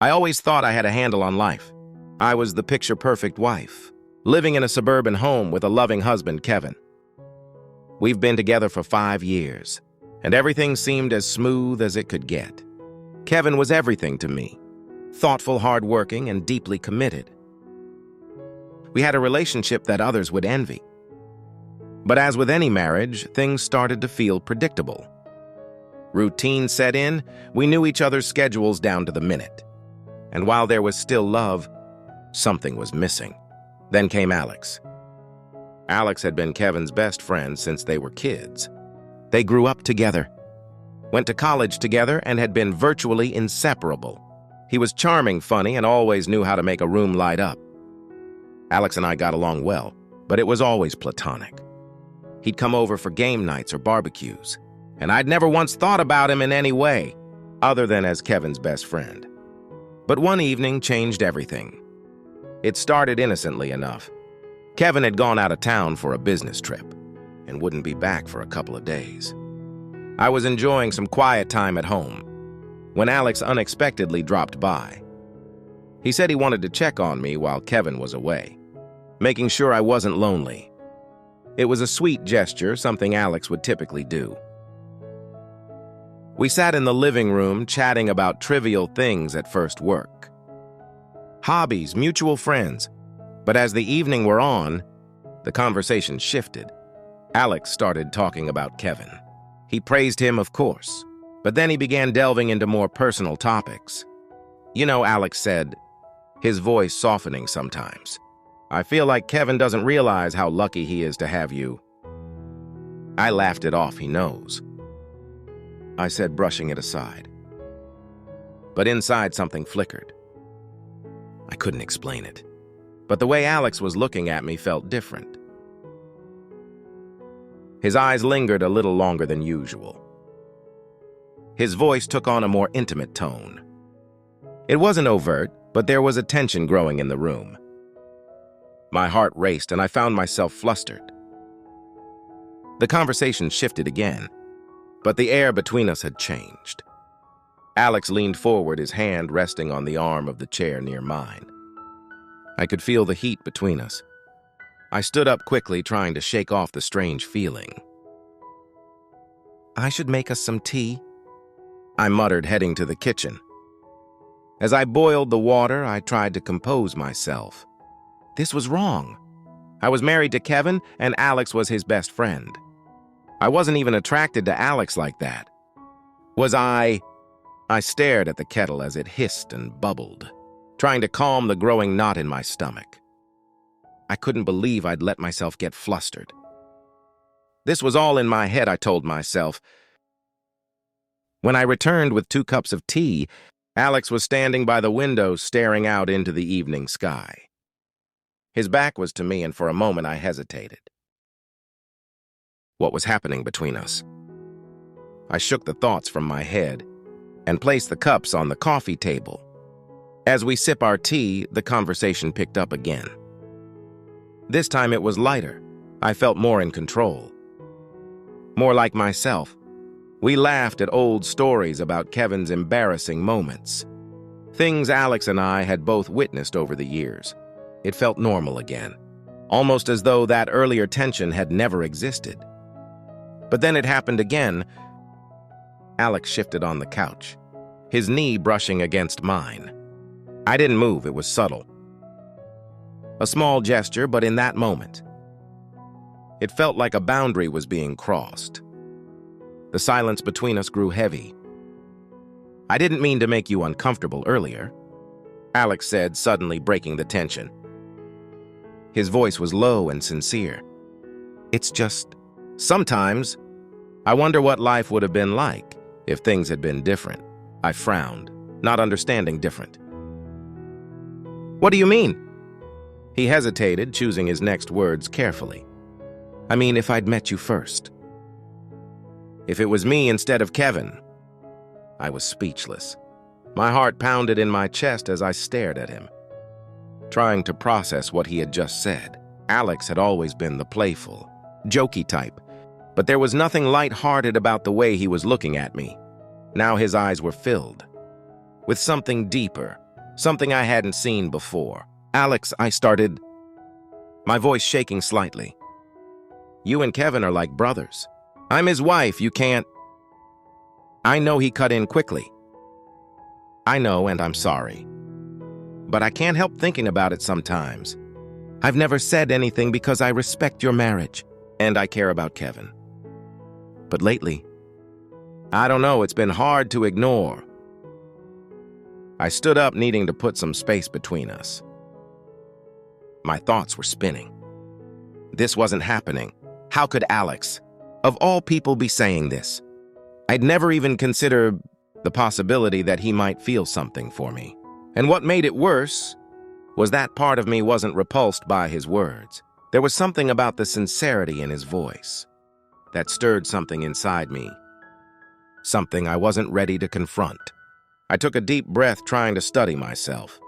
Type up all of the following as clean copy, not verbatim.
I always thought I had a handle on life. I was the picture-perfect wife, living in a suburban home with a loving husband, Kevin. We've been together for 5 years, and everything seemed as smooth as it could get. Kevin was everything to me, thoughtful, hardworking, and deeply committed. We had a relationship that others would envy. But as with any marriage, things started to feel predictable. Routine set in, we knew each other's schedules down to the minute. And while there was still love, something was missing. Then came Alex. Alex had been Kevin's best friend since they were kids. They grew up together, went to college together, and had been virtually inseparable. He was charming, funny, and always knew how to make a room light up. Alex and I got along well, but it was always platonic. He'd come over for game nights or barbecues, and I'd never once thought about him in any way, other than as Kevin's best friend. But one evening changed everything. It started innocently enough. Kevin had gone out of town for a business trip and wouldn't be back for a couple of days. I was enjoying some quiet time at home when Alex unexpectedly dropped by. He said he wanted to check on me while Kevin was away, making sure I wasn't lonely. It was a sweet gesture, something Alex would typically do. We sat in the living room chatting about trivial things at first: work, hobbies, mutual friends. But as the evening wore on, the conversation shifted. Alex started talking about Kevin. He praised him, of course, but then he began delving into more personal topics. "You know," Alex said, his voice softening sometimes, "I feel like Kevin doesn't realize how lucky he is to have you." I laughed it off. "He knows," I said, brushing it aside. But inside, something flickered. I couldn't explain it, but the way Alex was looking at me felt different. His eyes lingered a little longer than usual. His voice took on a more intimate tone. It wasn't overt, but there was a tension growing in the room. My heart raced, and I found myself flustered. The conversation shifted again, but the air between us had changed. Alex leaned forward, his hand resting on the arm of the chair near mine. I could feel the heat between us. I stood up quickly, trying to shake off the strange feeling. "I should make us some tea," I muttered, heading to the kitchen. As I boiled the water, I tried to compose myself. This was wrong. I was married to Kevin, and Alex was his best friend. I wasn't even attracted to Alex like that. Was I? I stared at the kettle as it hissed and bubbled, trying to calm the growing knot in my stomach. I couldn't believe I'd let myself get flustered. This was all in my head, I told myself. When I returned with 2 cups of tea, Alex was standing by the window, staring out into the evening sky. His back was to me, and for a moment I hesitated. What was happening between us? I shook the thoughts from my head and placed the cups on the coffee table. As we sip our tea, the conversation picked up again. This time it was lighter. I felt more in control, more like myself. We laughed at old stories about Kevin's embarrassing moments, things Alex and I had both witnessed over the years. It felt normal again, almost as though that earlier tension had never existed. But then it happened again. Alex shifted on the couch, his knee brushing against mine. I didn't move. It was subtle. A small gesture, but in that moment, it felt like a boundary was being crossed. The silence between us grew heavy. "I didn't mean to make you uncomfortable earlier," Alex said, suddenly breaking the tension. His voice was low and sincere. "It's just, sometimes, I wonder what life would have been like if things had been different." I frowned, not understanding different. "What do you mean?" He hesitated, choosing his next words carefully. "I mean, if I'd met you first. If it was me instead of Kevin." I was speechless. My heart pounded in my chest as I stared at him, trying to process what he had just said. Alex had always been the playful, jokey type, but there was nothing light-hearted about the way he was looking at me. Now his eyes were filled with something deeper, something I hadn't seen before. Alex, I started, my voice shaking slightly. You and Kevin are like brothers. I'm his wife, you can't. I know, he cut in quickly. I know, and I'm sorry. But I can't help thinking about it sometimes. I've never said anything because I respect your marriage, and I care about Kevin. But lately, I don't know, it's been hard to ignore. I stood up, needing to put some space between us. My thoughts were spinning. This wasn't happening. How could Alex, of all people, be saying this? I'd never even considered the possibility that he might feel something for me. And what made it worse was that part of me wasn't repulsed by his words. There was something about the sincerity in his voice that stirred something inside me, something I wasn't ready to confront. I took a deep breath, trying to steady myself.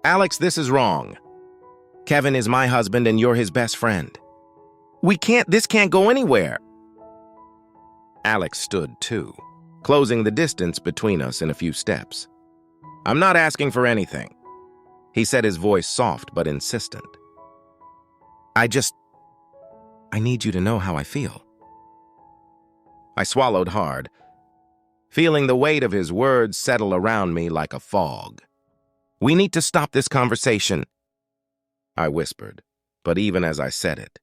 Alex, this is wrong. Kevin is my husband and you're his best friend. This can't go anywhere. Alex stood too, closing the distance between us in a few steps. I'm not asking for anything, he said, his voice soft but insistent. I need you to know how I feel. I swallowed hard, feeling the weight of his words settle around me like a fog. We need to stop this conversation, I whispered, but even as I said it,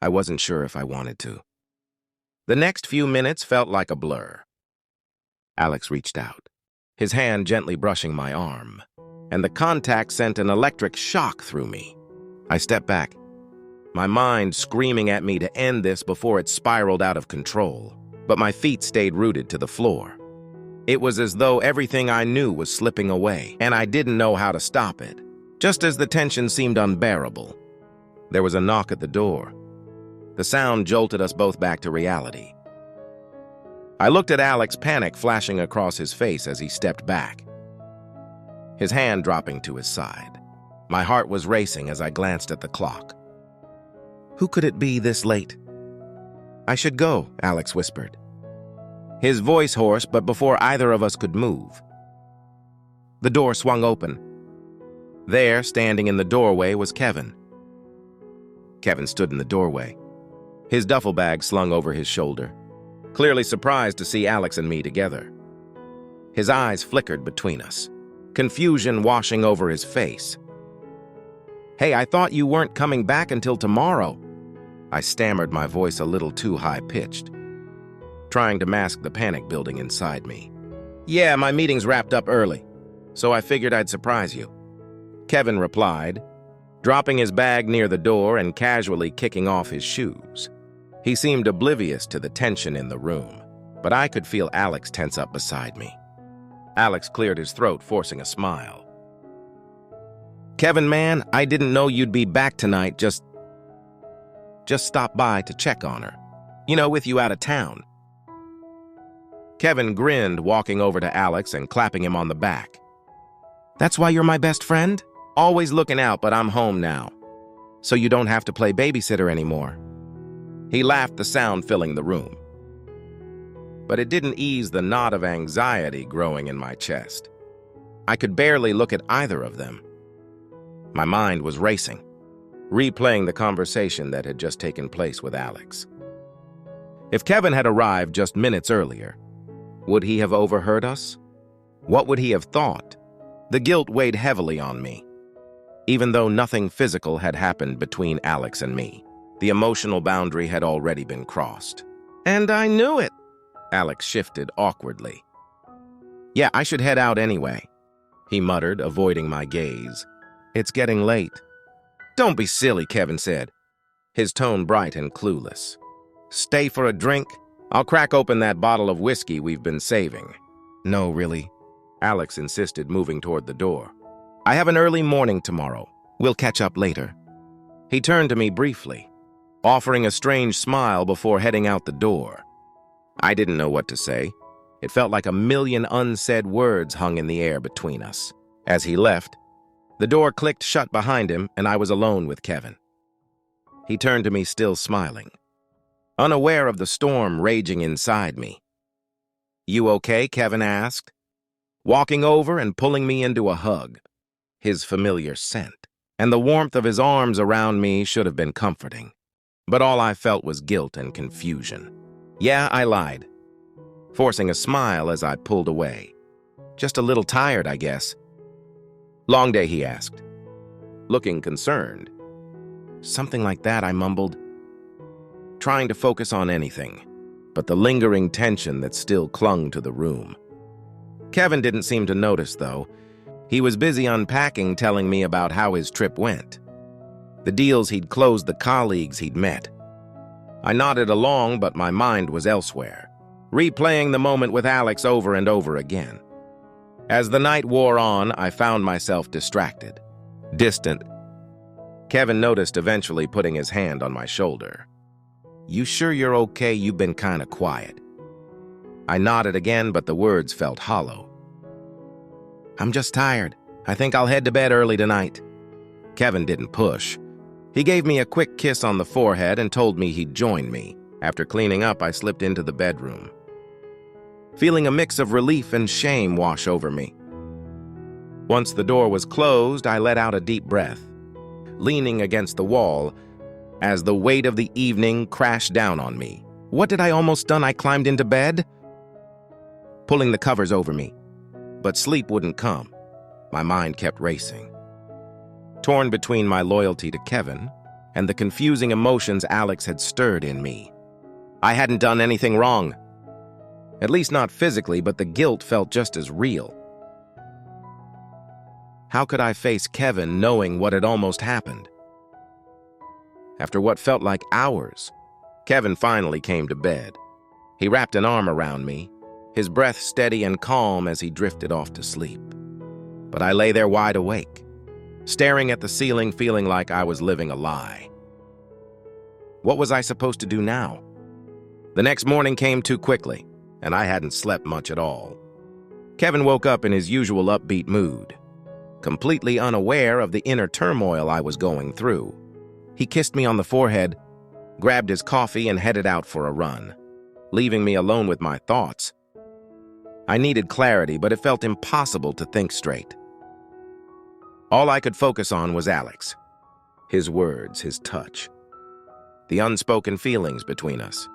I wasn't sure if I wanted to. The next few minutes felt like a blur. Alex reached out, his hand gently brushing my arm, and the contact sent an electric shock through me. I stepped back, my mind screaming at me to end this before it spiraled out of control, but my feet stayed rooted to the floor. It was as though everything I knew was slipping away, and I didn't know how to stop it. Just as the tension seemed unbearable, there was a knock at the door. The sound jolted us both back to reality. I looked at Alex, panic flashing across his face as he stepped back, his hand dropping to his side. My heart was racing as I glanced at the clock. Who could it be this late? I should go, Alex whispered, his voice hoarse, but before either of us could move, the door swung open. There, standing in the doorway, was Kevin. Kevin stood in the doorway, his duffel bag slung over his shoulder, clearly surprised to see Alex and me together. His eyes flickered between us, confusion washing over his face. Hey, I thought you weren't coming back until tomorrow. I stammered, my voice a little too high-pitched, trying to mask the panic building inside me. Yeah, my meeting's wrapped up early, so I figured I'd surprise you, Kevin replied, dropping his bag near the door and casually kicking off his shoes. He seemed oblivious to the tension in the room, but I could feel Alex tense up beside me. Alex cleared his throat, forcing a smile. Kevin, man, I didn't know you'd be back tonight. Just stop by to check on her. With you out of town. Kevin grinned, walking over to Alex and clapping him on the back. That's why you're my best friend? Always looking out, but I'm home now, so you don't have to play babysitter anymore. He laughed, the sound filling the room. But it didn't ease the knot of anxiety growing in my chest. I could barely look at either of them. My mind was racing, replaying the conversation that had just taken place with Alex. If Kevin had arrived just minutes earlier, would he have overheard us? What would he have thought? The guilt weighed heavily on me. Even though nothing physical had happened between Alex and me, the emotional boundary had already been crossed. And I knew it. Alex shifted awkwardly. Yeah, I should head out anyway, he muttered, avoiding my gaze. It's getting late. Don't be silly, Kevin said, his tone bright and clueless. Stay for a drink? I'll crack open that bottle of whiskey we've been saving. No, really, Alex insisted, moving toward the door. I have an early morning tomorrow. We'll catch up later. He turned to me briefly, offering a strange smile before heading out the door. I didn't know what to say. It felt like a million unsaid words hung in the air between us. As he left, the door clicked shut behind him, and I was alone with Kevin. He turned to me, still smiling, unaware of the storm raging inside me. You okay? Kevin asked, walking over and pulling me into a hug. His familiar scent and the warmth of his arms around me should have been comforting. But all I felt was guilt and confusion. Yeah, I lied, forcing a smile as I pulled away. Just a little tired, I guess. Long day, he asked, looking concerned. Something like that, I mumbled, trying to focus on anything but the lingering tension that still clung to the room. Kevin didn't seem to notice, though. He was busy unpacking, telling me about how his trip went, the deals he'd closed, the colleagues he'd met. I nodded along, but my mind was elsewhere, replaying the moment with Alex over and over again. As the night wore on, I found myself distracted, distant. Kevin noticed, eventually putting his hand on my shoulder. "You sure you're okay? You've been kinda quiet." I nodded again, but the words felt hollow. "I'm just tired. I think I'll head to bed early tonight." Kevin didn't push. He gave me a quick kiss on the forehead and told me he'd join me. After cleaning up, I slipped into the bedroom, feeling a mix of relief and shame wash over me. Once the door was closed, I let out a deep breath, leaning against the wall as the weight of the evening crashed down on me. What had I almost done? I climbed into bed, pulling the covers over me, but sleep wouldn't come. My mind kept racing, torn between my loyalty to Kevin and the confusing emotions Alex had stirred in me. I hadn't done anything wrong, at least not physically, but the guilt felt just as real. How could I face Kevin knowing what had almost happened? After what felt like hours, Kevin finally came to bed. He wrapped an arm around me, his breath steady and calm as he drifted off to sleep. But I lay there wide awake, staring at the ceiling, feeling like I was living a lie. What was I supposed to do now? The next morning came too quickly, and I hadn't slept much at all. Kevin woke up in his usual upbeat mood, completely unaware of the inner turmoil I was going through. He kissed me on the forehead, grabbed his coffee, and headed out for a run, leaving me alone with my thoughts. I needed clarity, but it felt impossible to think straight. All I could focus on was Alex, his words, his touch, the unspoken feelings between us.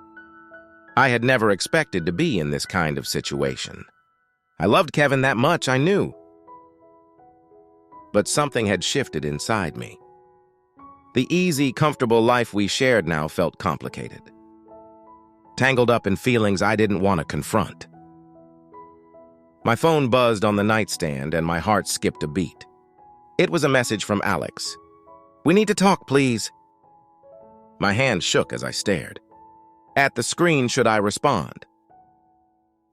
I had never expected to be in this kind of situation. I loved Kevin that much, I knew. But something had shifted inside me. The easy, comfortable life we shared now felt complicated, tangled up in feelings I didn't want to confront. My phone buzzed on the nightstand and my heart skipped a beat. It was a message from Alex. "We need to talk, please." My hand shook as I stared at the screen. Should I respond?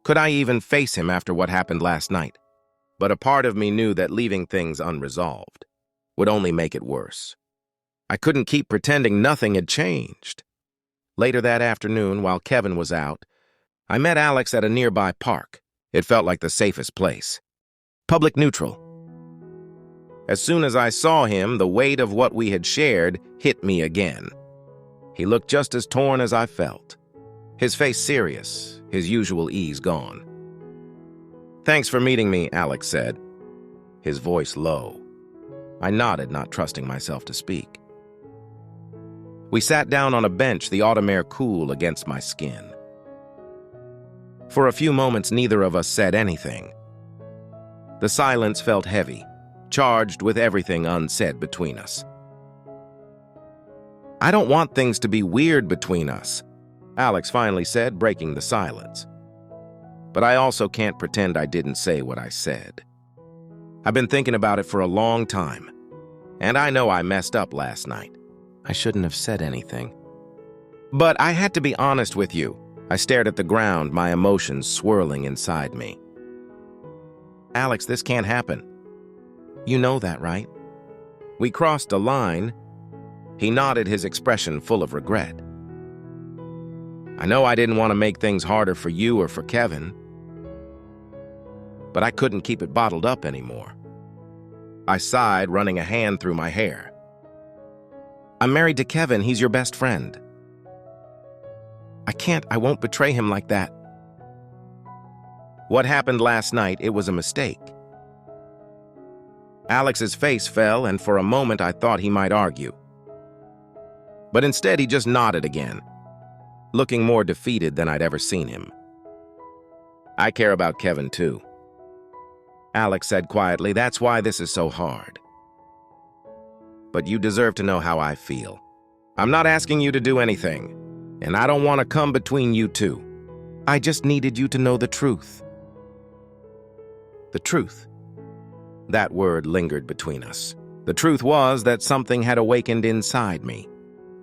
Could I even face him after what happened last night? But a part of me knew that leaving things unresolved would only make it worse. I couldn't keep pretending nothing had changed. Later that afternoon, while Kevin was out, I met Alex at a nearby park. It felt like the safest place. Public neutral. As soon as I saw him, the weight of what we had shared hit me again. He looked just as torn as I felt, his face serious, his usual ease gone. "Thanks for meeting me," Alex said, his voice low. I nodded, not trusting myself to speak. We sat down on a bench, the autumn air cool against my skin. For a few moments, neither of us said anything. The silence felt heavy, charged with everything unsaid between us. "I don't want things to be weird between us," Alex finally said, breaking the silence. "But I also can't pretend I didn't say what I said. I've been thinking about it for a long time, and I know I messed up last night. I shouldn't have said anything. But I had to be honest with you." I stared at the ground, my emotions swirling inside me. "Alex, this can't happen. You know that, right? We crossed a line." He nodded, his expression full of regret. "I know I didn't want to make things harder for you or for Kevin, but I couldn't keep it bottled up anymore." I sighed, running a hand through my hair. "I'm married to Kevin. He's your best friend. I won't betray him like that." What happened last night, it was a mistake. Alex's face fell, and for a moment I thought he might argue. But instead he just nodded again, looking more defeated than I'd ever seen him. I care about Kevin too. Alex said quietly, that's why this is so hard. But you deserve to know how I feel. I'm not asking you to do anything, and I don't want to come between you two. I just needed you to know the truth. The truth. That word lingered between us. The truth was that something had awakened inside me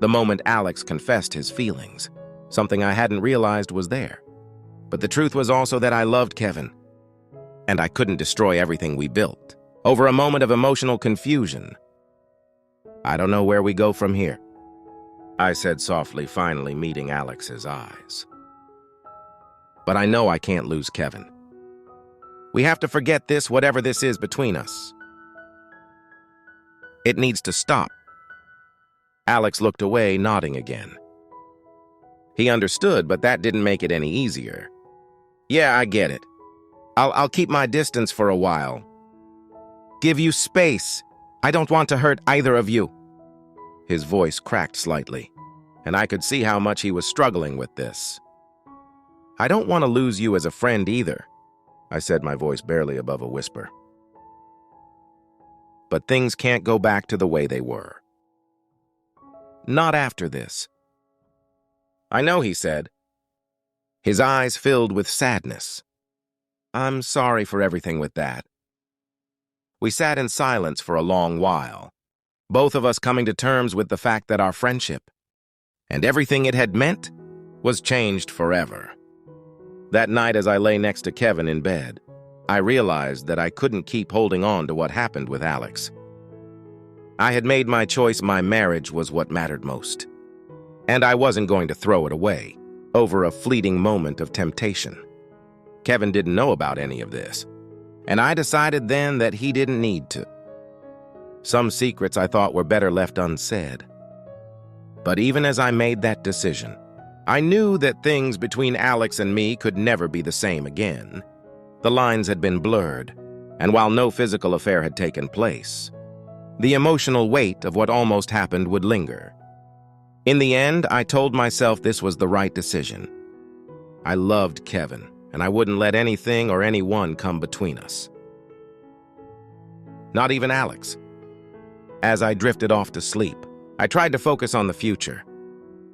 the moment Alex confessed his feelings, something I hadn't realized was there. But the truth was also that I loved Kevin, and I couldn't destroy everything we built over a moment of emotional confusion. I don't know where we go from here, I said softly, finally meeting Alex's eyes. But I know I can't lose Kevin. We have to forget this, whatever this is between us. It needs to stop. Alex looked away, nodding again. He understood, but that didn't make it any easier. Yeah, I get it. I'll keep my distance for a while. Give you space. I don't want to hurt either of you. His voice cracked slightly, and I could see how much he was struggling with this. I don't want to lose you as a friend either, I said, my voice barely above a whisper. But things can't go back to the way they were. Not after this. I know, he said, his eyes filled with sadness. I'm sorry for everything with that. We sat in silence for a long while, both of us coming to terms with the fact that our friendship, and everything it had meant, was changed forever. That night, as I lay next to Kevin in bed, I realized that I couldn't keep holding on to what happened with Alex. I had made my choice. My marriage was what mattered most, and I wasn't going to throw it away over a fleeting moment of temptation. Kevin didn't know about any of this, and I decided then that he didn't need to. Some secrets I thought were better left unsaid. But even as I made that decision, I knew that things between Alex and me could never be the same again. The lines had been blurred, and while no physical affair had taken place, the emotional weight of what almost happened would linger. In the end, I told myself this was the right decision. I loved Kevin, and I wouldn't let anything or anyone come between us. Not even Alex. As I drifted off to sleep, I tried to focus on the future,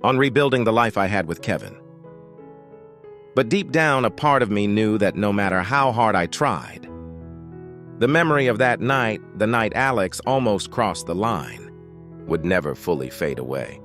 on rebuilding the life I had with Kevin. But deep down, a part of me knew that no matter how hard I tried, the memory of that night, the night Alex almost crossed the line, would never fully fade away.